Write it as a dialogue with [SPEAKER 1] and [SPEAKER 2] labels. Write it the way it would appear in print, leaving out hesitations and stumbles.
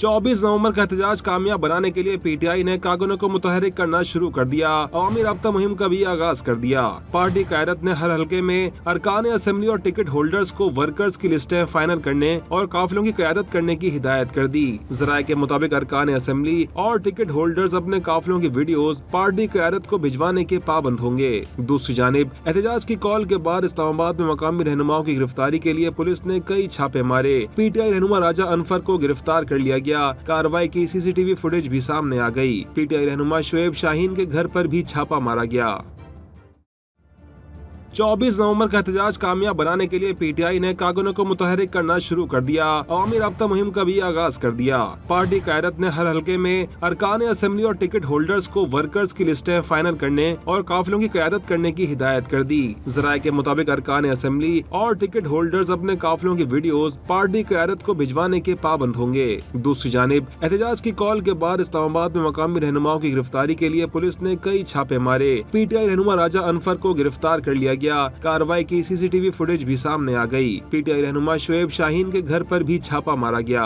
[SPEAKER 1] 24 नवंबर का एहतजाज कामयाब बनाने के लिए पीटीआई ने कारकुनों को मुतहरिक करना शुरू कर दिया। अवामी राब्ता मुहिम का भी आगाज कर दिया। पार्टी कायदत ने हर हलके में अरकान असेंबली और टिकट होल्डर्स को वर्कर्स की लिस्टें फाइनल करने और काफिलों की क़यादत करने की हिदायत कर दी। ज़राए के मुताबिक अरकान असेंबली और टिकट होल्डर्स अपने काफिलों की वीडियोस पार्टी कायदत को भिजवाने के पाबंद होंगे। दूसरी जानिब एहतजाज की कॉल के बाद इस्लामाबाद में मकामी रहनुमाओं की गिरफ्तारी के लिए पुलिस ने कई छापे मारे। पीटीआई रहनुमा राजा अनफर को गिरफ्तार कर लिया गया। कार्रवाई की सीसीटीवी फुटेज भी सामने आ गई। पीटीआई रहनुमा शुएब शाहीन के घर पर भी छापा मारा गया। 24 नवंबर का एहतजाज कामयाब बनाने के लिए पीटीआई ने कारकुनों को मुतहरिक करना शुरू कर दिया। अवामी राब्ता मुहिम का भी आगाज कर दिया। पार्टी कायदत ने हर हलके में अरकान असेंबली और टिकट होल्डर्स को वर्कर्स की लिस्टें फाइनल करने और काफिलों की क़यादत करने की हिदायत कर दी। ज़राए के मुताबिक अरकान असेंबली और टिकट होल्डर्स अपने काफिलों की वीडियोस पार्टी कायदत को भिजवाने के पाबंद होंगे। दूसरी जानिब एहतजाज की कॉल के बाद इस्लामाबाद में मकामी रहनुमाओं की गिरफ्तारी के लिए पुलिस ने कई छापे मारे। पीटीआई रहनुमा राजा अनफर को गिरफ्तार कर लिया गया। कार्रवाई की सीसीटीवी फुटेज भी सामने आ गई। पीटीआई रहनुमा शुएब शाहीन के घर पर भी छापा मारा गया।